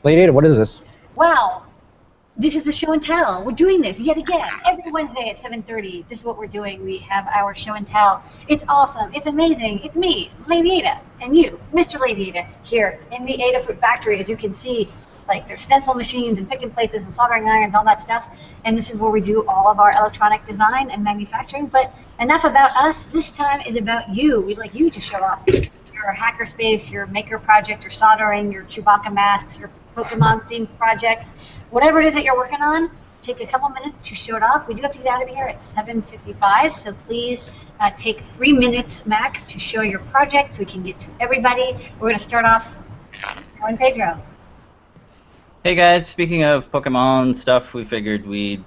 Lady Ada, what is this? Wow. This is the show and tell. We're doing this yet again every Wednesday at 7:30. This is what we're doing. We have our show and tell. It's awesome. It's amazing. It's me, Lady Ada, and you, Mr. Lady Ada, here in the Adafruit factory. As you can see, like there's stencil machines and picking places and soldering irons, all that stuff. And this is where we do all of our electronic design and manufacturing. But enough about us. This time is about you. We'd like you to show off your hackerspace, your maker project, your soldering, your Chewbacca masks, your Pokemon-themed projects. Whatever it is that you're working on, take a couple minutes to show it off. We do have to get out of here at 7:55, so please take 3 minutes max to show your project so we can get to everybody. We're going to start off on Pedro. Hey guys, speaking of Pokemon stuff, we figured we'd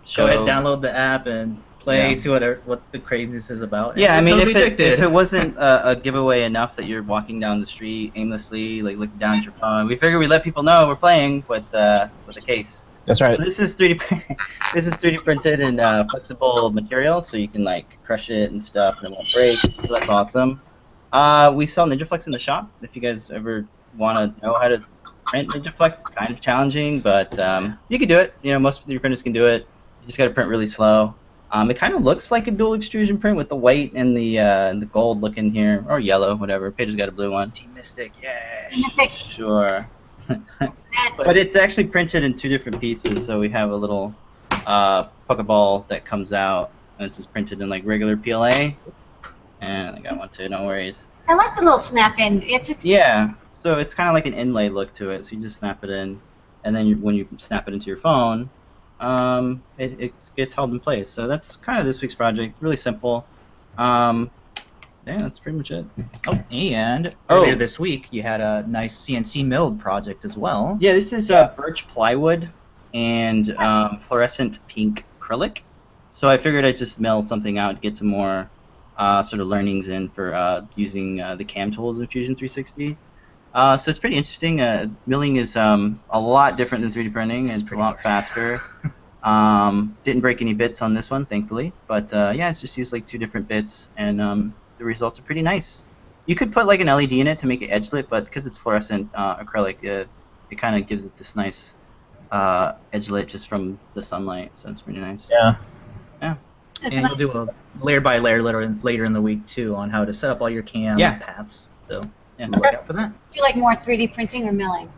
show... Go ahead, download the app and play, see what the craziness is about. Yeah, I mean, if it wasn't a giveaway enough that you're walking down the street aimlessly, like looking down at your phone, we figured we'd let people know we're playing with a case. That's right. So this is 3D printed in flexible material, so you can like crush it and stuff, and it won't break. So that's awesome. We sell NinjaFlex in the shop. If you guys ever want to know how to print NinjaFlex, it's kind of challenging, but you can do it. You know, most 3D printers can do it. You just got to print really slow. It kind of looks like a dual extrusion print with the white and the gold looking here, or yellow, whatever. Pedro's got a blue one. Team Mystic, yeah. Mystic. Sure. But it's actually printed in 2 different pieces, so we have a little Pokeball that comes out, and it's just printed in like regular PLA. And I got one too, no worries. I like the little snap-in. Yeah, so it's kind of like an inlay look to it, so you just snap it in, and then when you snap it into your phone, it gets held in place. So that's kind of this week's project. Really simple. Yeah, that's pretty much it. Oh, and earlier this week you had a nice CNC milled project as well. Yeah, this is birch plywood and fluorescent pink acrylic. So I figured I'd just mill something out, get some more sort of learnings in for using the CAM tools in Fusion 360. So it's pretty interesting. Milling is a lot different than 3D printing. It's a lot faster. Didn't break any bits on this one, thankfully. But yeah, it's just used like 2 different bits, and the results are pretty nice. You could put like an LED in it to make it edge lit, but because it's fluorescent acrylic, it kind of gives it this nice edge lit just from the sunlight. So it's pretty nice. Yeah. Yeah. And you'll do a layer by layer later in the week too on how to set up all your CAM paths. So look out for that. Do you like more 3D printing or milling?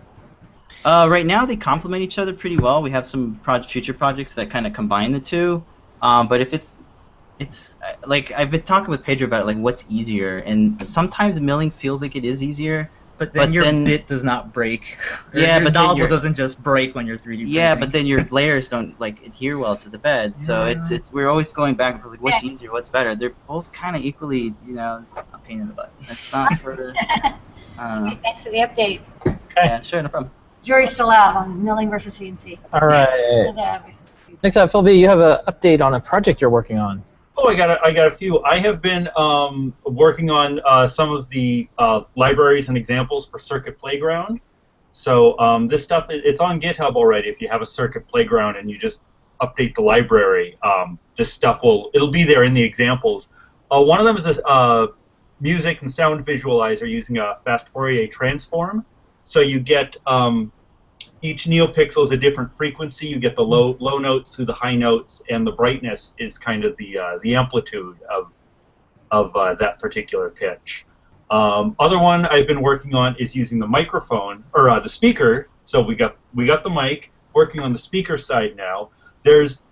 Right now they complement each other pretty well. We have some future projects that kind of combine the two. But if it's like I've been talking with Pedro about it, like what's easier, and sometimes milling feels like it is easier. But then your bit does not break. Yeah, but the nozzle doesn't just break when you're 3D printing. Yeah, but then your layers don't like adhere well to the bed. So it's we're always going back and forth like what's easier, what's better. They're both kind of equally, you know, it's a pain in the butt. It's not for the. Okay, thanks for the update. Okay. Yeah, sure, no problem. Jury's still out on milling versus CNC. All right. Next up, Phil B, you have an update on a project you're working on. Oh, I got a few. I have been working on some of the libraries and examples for Circuit Playground. So this stuff, it's on GitHub already. If you have a Circuit Playground and you just update the library, this stuff it'll be there in the examples. One of them is a music and sound visualizer using a fast Fourier transform. So you get each neopixel is a different frequency. You get the low notes through the high notes, and the brightness is kind of the amplitude of that particular pitch. Other one I've been working on is using the microphone or the speaker. So we got the mic, working on the speaker side now. There's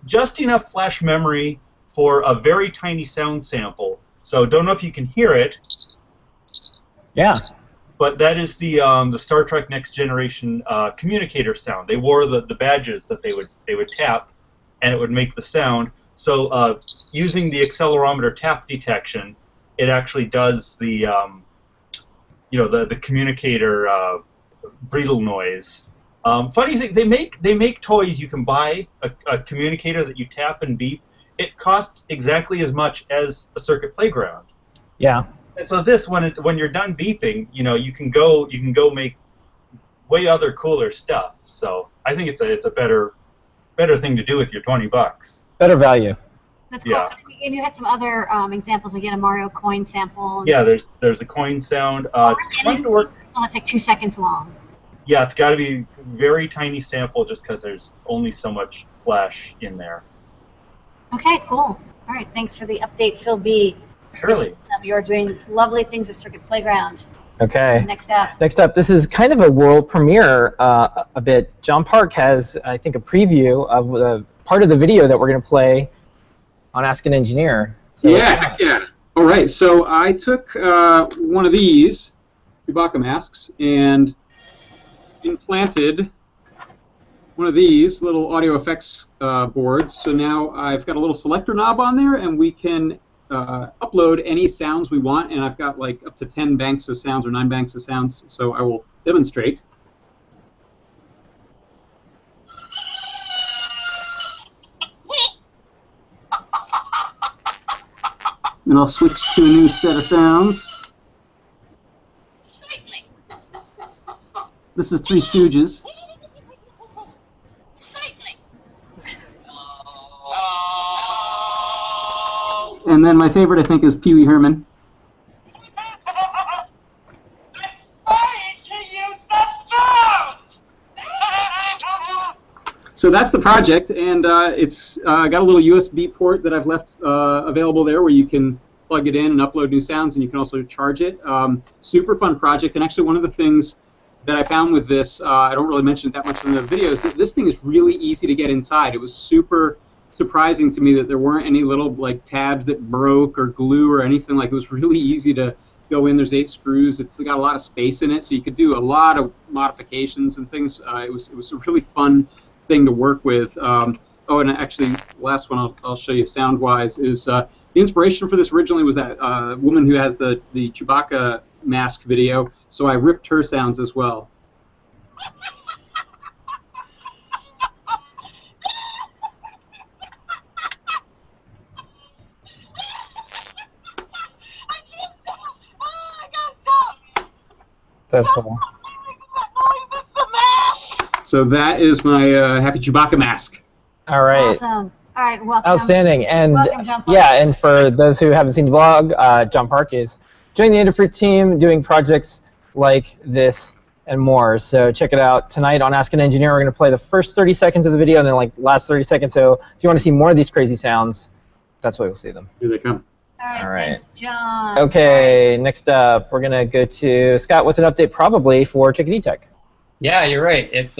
just enough flash memory for a very tiny sound sample. So don't know if you can hear it. Yeah. But that is the Star Trek Next Generation communicator sound. They wore the badges that they would tap, and it would make the sound. So using the accelerometer tap detection, it actually does the the communicator brittle noise. Funny thing, they make toys. You can buy a communicator that you tap and beep. It costs exactly as much as a Circuit Playground. Yeah. And so this, when you're done beeping, you can go make way other cooler stuff. So I think it's a better thing to do with your $20. Better value. That's cool. Yeah. And you had some other examples. We get a Mario coin sample. Yeah, there's a coin sound. Trying to work. Well, it's like 2 seconds long. yeah, it's got to be very tiny sample just because there's only so much flash in there. Okay, cool. All right, thanks for the update, Phil B. Surely. You're doing lovely things with Circuit Playground. Okay. Next up. Next up, this is kind of a world premiere a bit. John Park has, I think, a preview of the part of the video that we're going to play on Ask an Engineer. So, yeah. All right, so I took one of these Chewbacca masks and implanted one of these little audio effects boards. So now I've got a little selector knob on there, and we can upload any sounds we want, and I've got like up to 10 banks of sounds or 9 banks of sounds, so I will demonstrate. And I'll switch to a new set of sounds. This is Three Stooges. And then my favorite, I think, is Pee Wee Herman. So that's the project, and it's got a little USB port that I've left available there where you can plug it in and upload new sounds, and you can also charge it. Super fun project, and actually one of the things that I found with this, I don't really mention it that much in the videos, that this thing is really easy to get inside. It was super surprising to me that there weren't any little like tabs that broke or glue or anything. Like, it was really easy to go in. There's 8 screws. It's got a lot of space in it, so you could do a lot of modifications and things. It was a really fun thing to work with. Oh, and actually, last one I'll show you sound-wise is the inspiration for this originally was that woman who has the Chewbacca mask video, so I ripped her sounds as well. That's cool. So that is my Happy Chewbacca mask. All right. Awesome. All right, welcome. Outstanding. And Welcome, John Park. yeah, and for those who haven't seen the vlog, John Park is joining the Adafruit team doing projects like this and more. So check it out tonight on Ask an Engineer. We're going to play the first 30 seconds of the video and then like last 30 seconds. So if you want to see more of these crazy sounds, that's where you'll see them. Here they come. All right, thanks, John. Okay, next up, we're going to go to Scott with an update probably for Chickadee Tech. Yeah, you're right. It's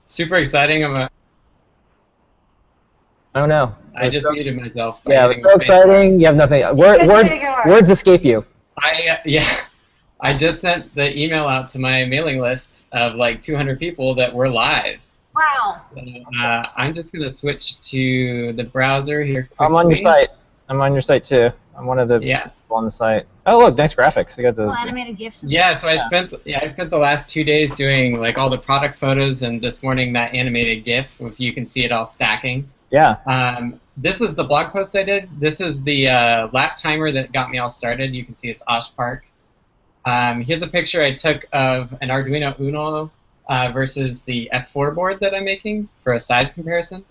super exciting. Oh no. I just muted myself. Yeah, it was so exciting. You have nothing. Words escape you. I just sent the email out to my mailing list of like 200 people that were live. Wow. So, I'm just going to switch to the browser here quickly. I'm on your site. I'm on your site too. I'm one of the people on the site. Oh look, nice graphics. You got the animated GIFs. Yeah, so I spent the last 2 days doing like all the product photos, and this morning that animated GIF, if you can see it all stacking. Yeah. This is the blog post I did. This is the lap timer that got me all started. You can see it's Osh Park. Here's a picture I took of an Arduino Uno versus the F4 board that I'm making for a size comparison.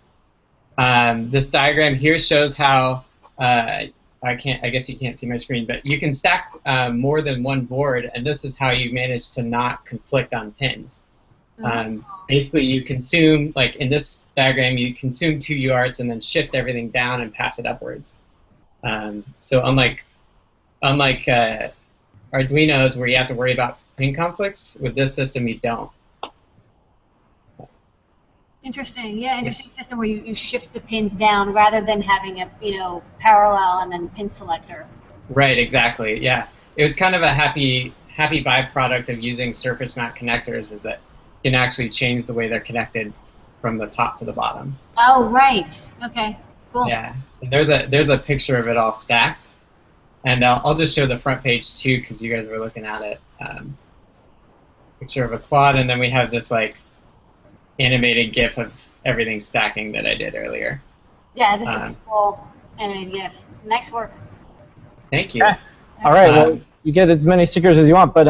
This diagram here shows how I guess you can't see my screen, but you can stack more than one board, and this is how you manage to not conflict on pins. Basically, you consume, like in this diagram, you consume 2 UARTs and then shift everything down and pass it upwards. So unlike Arduinos, where you have to worry about pin conflicts, with this system you don't. Interesting. Yeah, interesting system where you shift the pins down rather than having a parallel and then pin selector. Right. Exactly. Yeah. It was kind of a happy byproduct of using surface mount connectors, is that you can actually change the way they're connected from the top to the bottom. Oh, right. Okay. Cool. Yeah. And there's a picture of it all stacked, and I'll just show the front page too because you guys were looking at it. Picture of a quad, and then we have this like animated GIF of everything stacking that I did earlier. Yeah, this is a cool animated GIF. Nice work. Thank you. Yeah. All right. Well, you get as many stickers as you want, but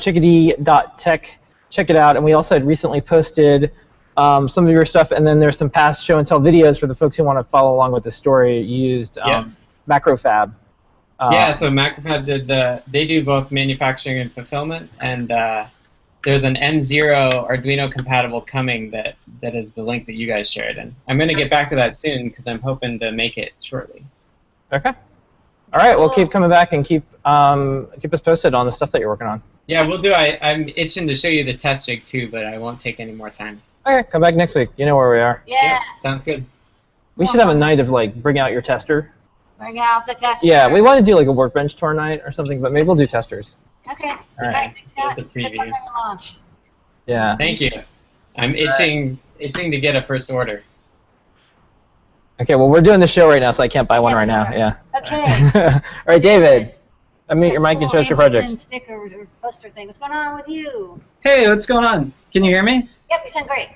chickadee.tech, check it out. And we also had recently posted some of your stuff, and then there's some past show and tell videos for the folks who want to follow along with the story. You used Macrofab. Yeah, so Macrofab they do both manufacturing and fulfillment, and there's an M0 Arduino compatible coming that is the link that you guys shared, and I'm going to get back to that soon because I'm hoping to make it shortly. Okay. All right. Well, keep coming back and keep us posted on the stuff that you're working on. Yeah, we'll do. I'm itching to show you the test jig too, but I won't take any more time. Okay. Come back next week. You know where we are. Yeah. Yep, sounds good. We should have a night of like bring out your tester. Bring out the tester. Yeah, we want to do like a workbench tour night or something, but maybe we'll do testers. Okay. All right. Thanks, Here's Scott. the preview. Good luck on your launch. Yeah. Thank you. I'm itching to get a first order. Okay, well, we're doing the show right now, so I can't buy one right now. Yeah. Okay. All right, David. Unmute your mic and show us your project. Ableton sticker or poster thing. What's going on with you? Hey, what's going on? Can you hear me? Yep, you sound great.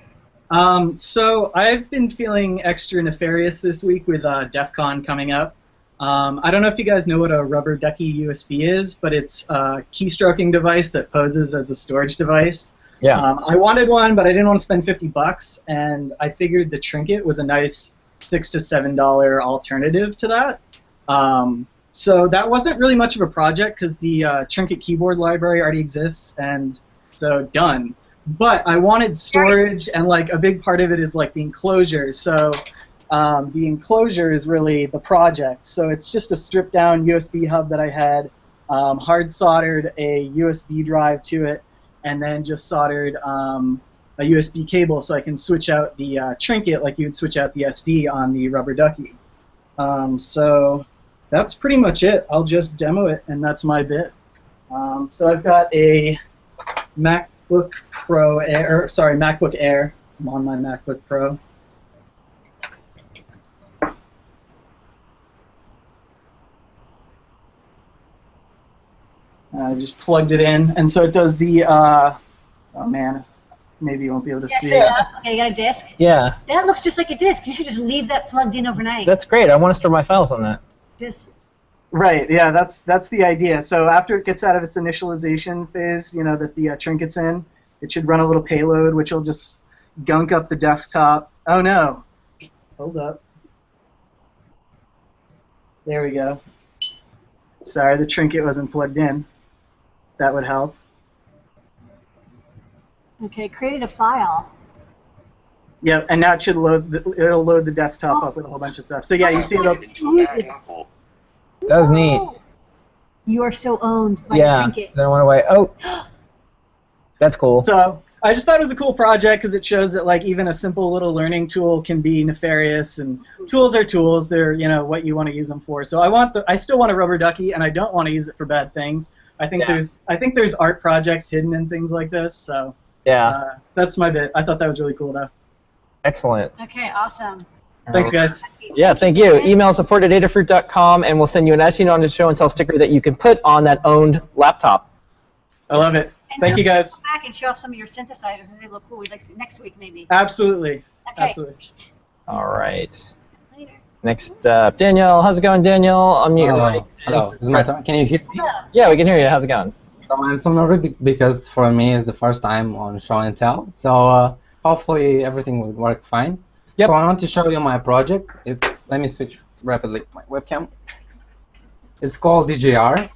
So I've been feeling extra nefarious this week with DEF CON coming up. I don't know if you guys know what a rubber ducky USB is, but it's a keystroking device that poses as a storage device. Yeah. I wanted one, but I didn't want to spend $50, and I figured the Trinket was a nice $6 to $7 alternative to that. So that wasn't really much of a project because the Trinket keyboard library already exists, and so done. But I wanted storage, and like a big part of it is like the enclosure. So the enclosure is really the project. So it's just a stripped down USB hub that I had, hard soldered a USB drive to it, and then just soldered a USB cable so I can switch out the Trinket like you would switch out the SD on the rubber ducky. So that's pretty much it. I'll just demo it, and that's my bit. So I've got a MacBook Air. I'm on my MacBook Pro. I just plugged it in, and so it does the, oh man, maybe you won't be able to see it. Okay, you got a disk? Yeah. That looks just like a disk. You should just leave that plugged in overnight. That's great. I want to store my files on that. Just Right, yeah, that's the idea. So after it gets out of its initialization phase, you know, that the Trinket's in, it should run a little payload, which will just gunk up the desktop. Oh no. Hold up. There we go. Sorry, the Trinket wasn't plugged in. That would help. okay, created a file. Yeah, and now it should load. It'll load the desktop up with a whole bunch of stuff. So yeah, you see it'll. That was neat. You are so owned by the Yeah. Trinket. Then I went away. Oh. That's cool. So I just thought it was a cool project because it shows that like even a simple little learning tool can be nefarious, and tools are tools. They're, you know, what you want to use them for. So I still want a rubber ducky, and I don't want to use it for bad things. I think there's art projects hidden in things like this. So Yeah. that's my bit. I thought that was really cool though. Excellent. Okay, awesome. Thanks guys. Yeah, thank you. Email support@adafruit.com, and we'll send you an As You Know on the Show and Tell sticker that you can put on that owned laptop. I love it. And Thank you guys. Come back and show off some of your synthesizers. They look cool. We'd like to see next week maybe. Absolutely. Okay. Absolutely. All right. Later. Next up, Daniel. How's it going, Daniel? Unmute your mic. Hello. This is my turn. Can you hear me? Hello. Yeah, we can hear you. How's it going? So I'm so nervous because for me it's the first time on Show and Tell. So hopefully everything will work fine. Yep. So I want to show you my project. Let me switch rapidly my webcam. It's called DJR.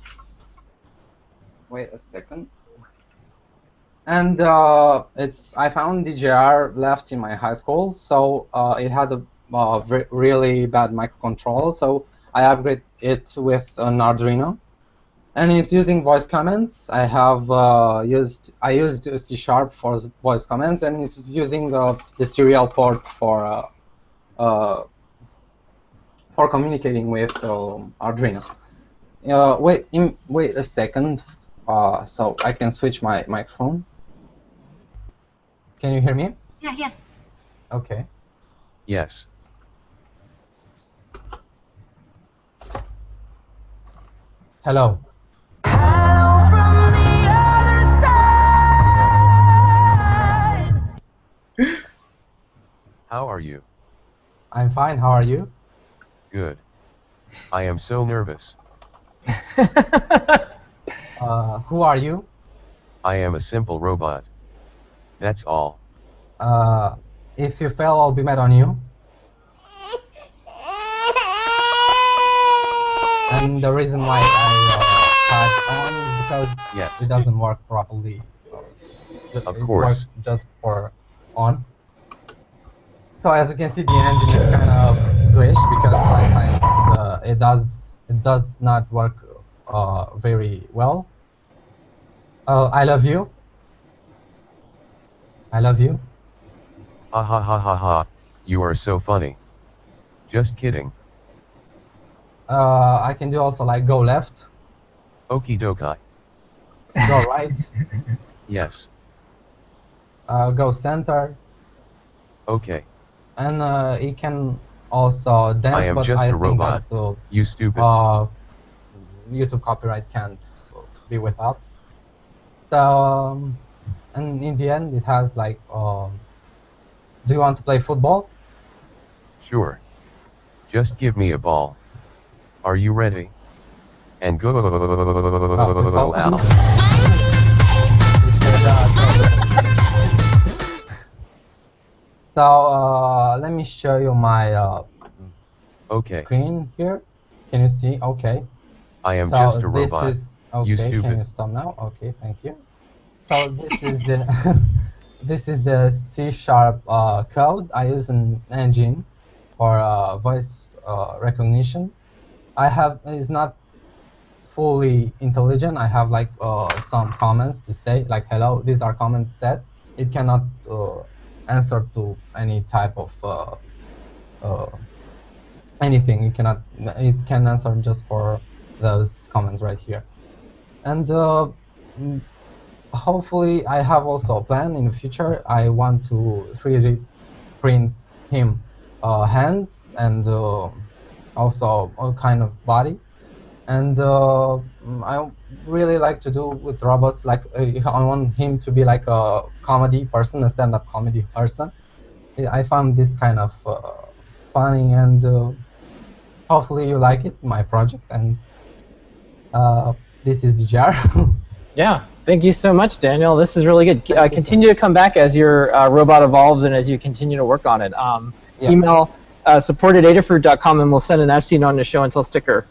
Wait a second. And I found DJR left in my high school, so it had a really bad microcontroller. So I upgraded it with an Arduino, and it's using voice commands. I used C# for voice commands, and it's using the serial port for communicating with Arduino. Wait a second, so I can switch my microphone. Can you hear me? Yeah. Okay. Yes. Hello. How are you? I'm fine. How are you? Good. I am so nervous. Who are you? I am a simple robot. That's all. If you fail, I'll be mad on you. And the reason why I typed on is because Yes. it doesn't work properly. Of it course. works just for on. So as you can see, the engine is kind of glitched because sometimes it does not work very well. I love you. I love you. Ha ha ha ha ha. You are so funny. Just kidding. I can do also like go left, Okie dokie. go right, Yes. go center, Okay. and it can also dance. I am But just I a think robot. that You stupid. YouTube copyright can't be with us. So and in the end, it has like, do you want to play football? Sure. Just give me a ball. Are you ready? And go. Ow. So let me show you my Okay. screen here. Can you see? Okay. I am So just a this robot. is okay. You Can stupid. you stop now? Okay, thank you. So this is the this is the C# code. I use an engine for voice recognition. It's not fully intelligent. I have like some comments to say, like hello. These are comments set. It cannot answer to any type of anything. It can answer just for those comments right here. And hopefully I have also a plan in the future. I want to 3D print him hands and also all kind of body. And I really like to do with robots, like I want him to be like a comedy person, a stand-up comedy person. I found this kind of funny, and hopefully you like it, my project. And this is the jar. Yeah, thank you so much, Daniel. This is really good. Continue to come back as your robot evolves and as you continue to work on it. Yeah. Email support@adafruit.com and we'll send an ST on to show and tell sticker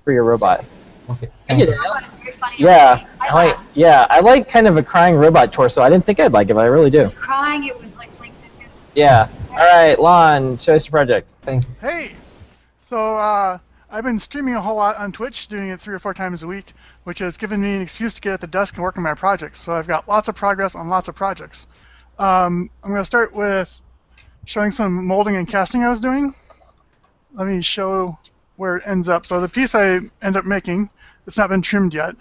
for your robot. Okay. Thank you, That Daniel. was very funny. Yeah, I I like kind of a crying robot torso. I didn't think I'd like it, but I really It do. was crying. It was like Yeah. All right, Lon, show us your project. Thank you. Hey! So I've been streaming a whole lot on Twitch, doing it 3 or 4 times a week, which has given me an excuse to get at the desk and work on my projects. So I've got lots of progress on lots of projects. I'm going to start with showing some molding and casting I was doing. Let me show where it ends up. So the piece I end up making, it's not been trimmed yet.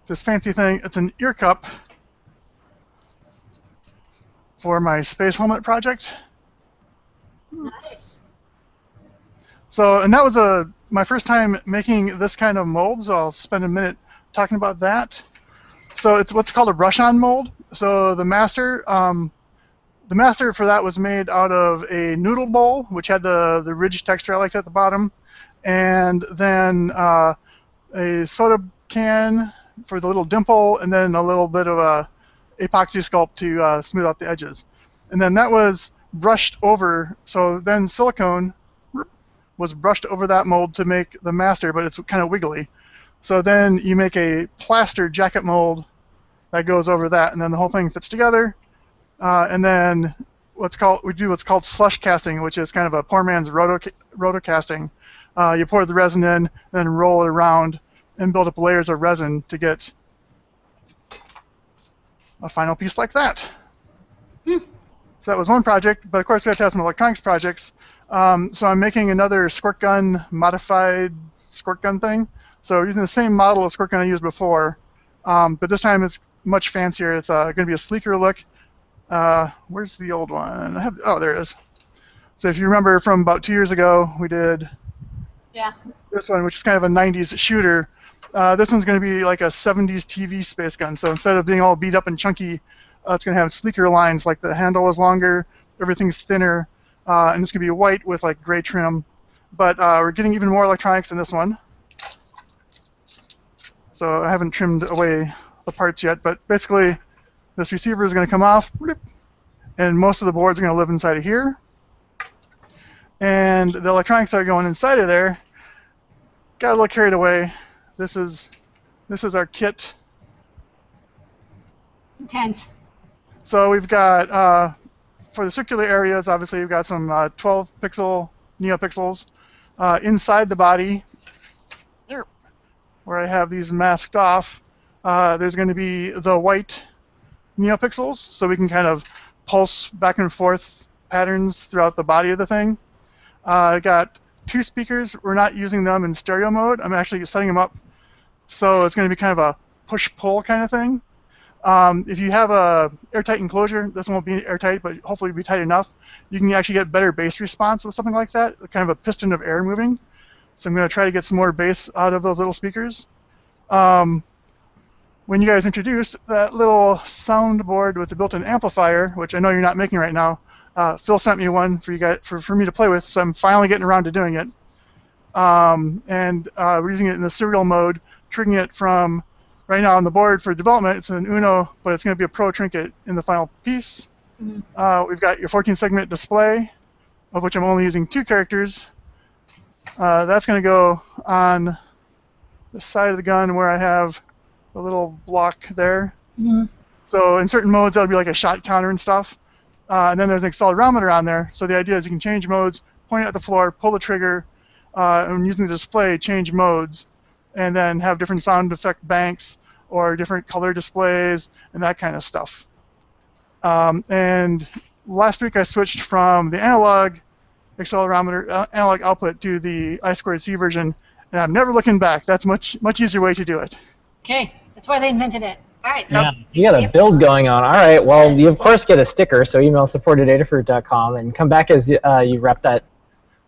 This fancy thing, it's an ear cup for my space helmet project. nice. So, and that was my first time making this kind of mold, so I'll spend a minute talking about that. So it's what's called a brush-on mold. So the master for that was made out of a noodle bowl, which had the ridge texture I liked at the bottom, and then a soda can for the little dimple, and then a little bit of a epoxy sculpt to smooth out the edges. And then that was brushed over, so then silicone was brushed over that mold to make the master, but it's kind of wiggly. So then you make a plaster jacket mold that goes over that, and then the whole thing fits together. And then we do what's called slush casting, which is kind of a poor man's roto casting. You pour the resin in, then roll it around, and build up layers of resin to get a final piece like that. So that was one project, but of course we have to have some electronics projects. So I'm making another squirt gun, modified squirt gun thing. So we're using the same model of squirt gun I used before, but this time it's much fancier. It's going to be a sleeker look. Where's the old one? Oh, there it is. So if you remember from about 2 years ago, we did this one, which is kind of a 90s shooter. This one's going to be like a 70s TV space gun. So instead of being all beat up and chunky, it's going to have sleeker lines, like the handle is longer, everything's thinner, and it's going to be white with like gray trim. But we're getting even more electronics in this one. So I haven't trimmed away the parts yet, but basically this receiver is going to come off, and most of the boards are going to live inside of here. And the electronics that are going inside of there got a little carried away. This is our kit. Intense. So we've got, for the circular areas, obviously we've got some 12-pixel neopixels. Inside the body, here, where I have these masked off, there's going to be the white neopixels, so we can kind of pulse back and forth patterns throughout the body of the thing. I got 2 speakers. We're not using them in stereo mode. I'm actually setting them up so it's going to be kind of a push-pull kind of thing. If you have a airtight enclosure, this one won't be airtight, but hopefully it'll be tight enough. You can actually get better bass response with something like that, kind of a piston of air moving. So I'm going to try to get some more bass out of those little speakers. When you guys introduced that little soundboard with the built-in amplifier, which I know you're not making right now, Phil sent me one for you guys for me to play with, so I'm finally getting around to doing it. We're using it in the serial mode, triggering it from right now on the board for development. It's an Uno, but it's going to be a Pro trinket in the final piece. Mm-hmm. We've got your 14-segment display, of which I'm only using 2 characters. That's going to go on the side of the gun where I have a little block there. Mm-hmm. So in certain modes, that'll be like a shot counter and stuff. And then there's an accelerometer on there. So the idea is you can change modes, point it at the floor, pull the trigger, and using the display, change modes, and then have different sound effect banks or different color displays and that kind of stuff. And last week I switched from the analog accelerometer, analog output to the I2C version, and I'm never looking back. That's much easier way to do it. Okay, that's why they invented it. All right. Yeah, you got a build going on. All right, well, you of course get a sticker, so email support@adafruit.com and come back as you wrap that.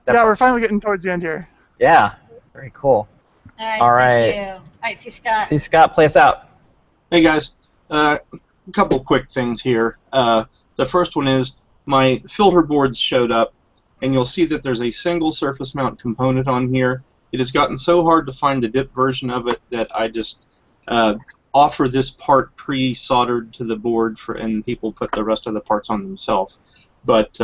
Yeah, we're finally getting towards the end here. Yeah, very cool. All right. Thank you. All right, see Scott. See Scott, play us out. Hey guys, a couple quick things here. The first one is my filter boards showed up, and you'll see that there's a single surface mount component on here. It has gotten so hard to find the dip version of it that I just offer this part pre-soldered to the board, and people put the rest of the parts on themselves. But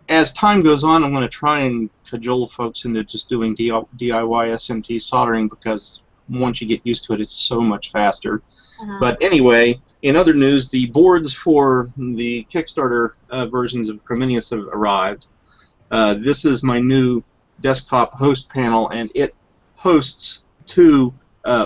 as time goes on, I'm going to try and cajole folks into just doing DIY SMT soldering, because once you get used to it, it's so much faster. But anyway, in other news, the boards for the Kickstarter versions of Crominius have arrived. This is my new desktop host panel, and it hosts 2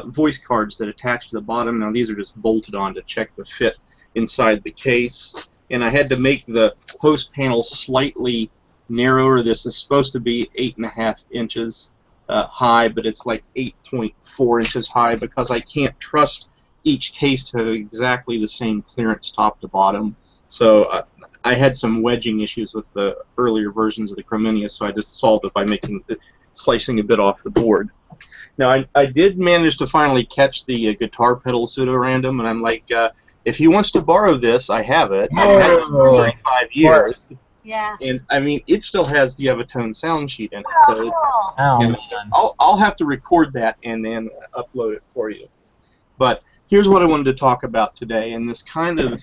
voice cards that attach to the bottom. Now these are just bolted on to check the fit inside the case, and I had to make the host panel slightly narrower. This is supposed to be 8.5 inches high, but it's like 8.4 inches high, because I can't trust each case to have exactly the same clearance top to bottom. So I had some wedging issues with the earlier versions of the Crominius, so I just solved it by slicing a bit off the board. Now, I did manage to finally catch the guitar pedal pseudo-random, and I'm like, if he wants to borrow this, I have it. I've had it for 35 years. Yeah. And, I mean, it still has the Evitone sound sheet in it. So I'll have to record that and then upload it for you. But here's what I wanted to talk about today, and this kind of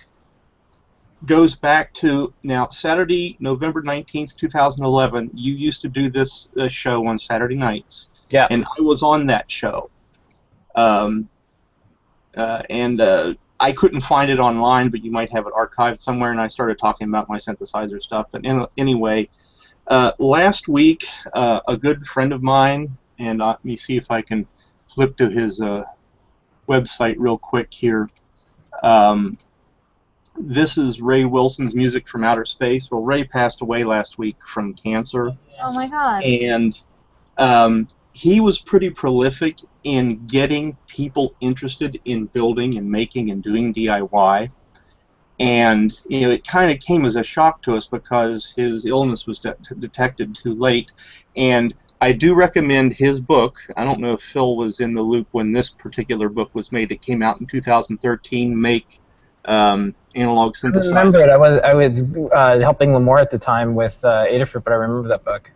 goes back to, now, Saturday, November 19th, 2011, you used to do this show on Saturday nights. Yeah. And I was on that show. I couldn't find it online, but you might have it archived somewhere, and I started talking about my synthesizer stuff. But anyway, last week, a good friend of mine, and let me see if I can flip to his website real quick here. This is Ray Wilson's Music from Outer Space. Well, Ray passed away last week from cancer. Oh my God. And he was pretty prolific in getting people interested in building and making and doing DIY. And you know, it kind of came as a shock to us because his illness was detected too late. And I do recommend his book. I don't know if Phil was in the loop when this particular book was made. It came out in 2013, Make Analog Synthesizer. I remember it. I was helping Lamore at the time with Adafruit, but I remember that book.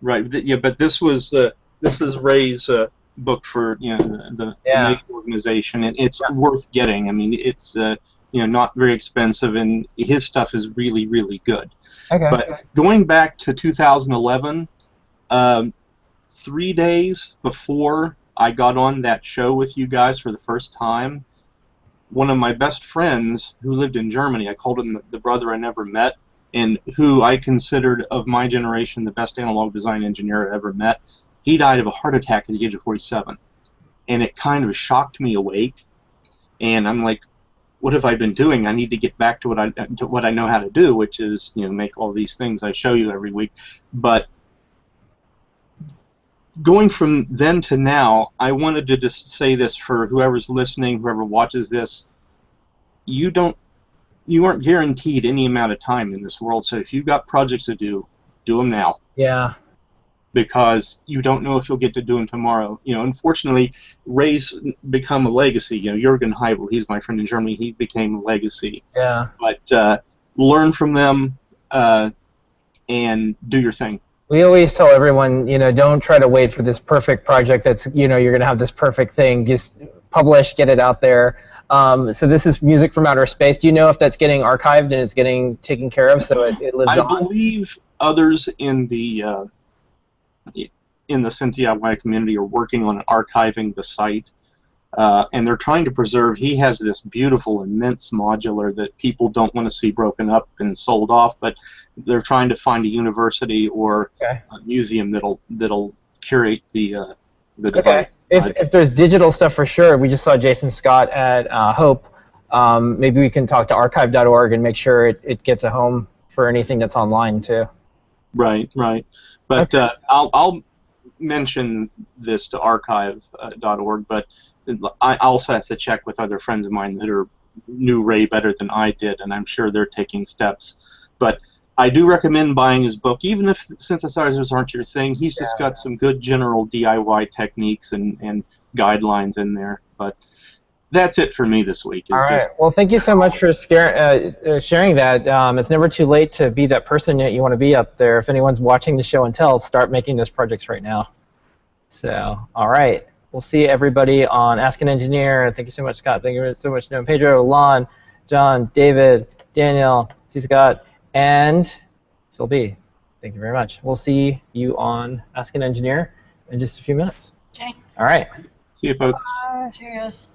Right. Yeah, but this is Ray's book for the Make organization, and it's worth getting. I mean, it's not very expensive, and his stuff is really, really good. Okay. But going back to 2011, 3 days before I got on that show with you guys for the first time, one of my best friends who lived in Germany, I called him the brother I never met, and who I considered of my generation the best analog design engineer I ever met, he died of a heart attack at the age of 47. And it kind of shocked me awake. And I'm like, what have I been doing? I need to get back to what I know how to do, which is, you know, make all these things I show you every week. But going from then to now, I wanted to just say this for whoever's listening, whoever watches this. You aren't guaranteed any amount of time in this world. So if you've got projects to do them now. Yeah. Because you don't know if you'll get to do them tomorrow. You know, unfortunately, Ray's become a legacy. You know, Jürgen Heibel, he's my friend in Germany, he became a legacy. Yeah. But learn from them and do your thing. We always tell everyone, you know, don't try to wait for this perfect project that's, you know, you're going to have this perfect thing. Just publish, get it out there. So this is music from outer space. Do you know if that's getting archived and it's getting taken care of so it lives on? I believe others in the Synth DIY community are working on archiving the site, and they're trying to preserve. He has this beautiful, immense modular that people don't want to see broken up and sold off, but they're trying to find a university or a museum that'll curate the device. Okay. If there's digital stuff for sure, we just saw Jason Scott at Hope. Maybe we can talk to archive.org and make sure it gets a home for anything that's online too. Right. But I'll mention this to archive.org, but I also have to check with other friends of mine that knew Ray better than I did, and I'm sure they're taking steps. But I do recommend buying his book, even if synthesizers aren't your thing. He's just got some good general DIY techniques and guidelines in there. But that's it for me this week. All right. Well, thank you so much for sharing that. It's never too late to be that person that you want to be up there. If anyone's watching the show and tell, start making those projects right now. So, all right. We'll see everybody on Ask an Engineer. Thank you so much, Scott. Thank you so much, Pedro, Lon, John, David, Daniel, C. Scott, and Phil B. Thank you very much. We'll see you on Ask an Engineer in just a few minutes. Okay. All right. See you, folks. Cheers.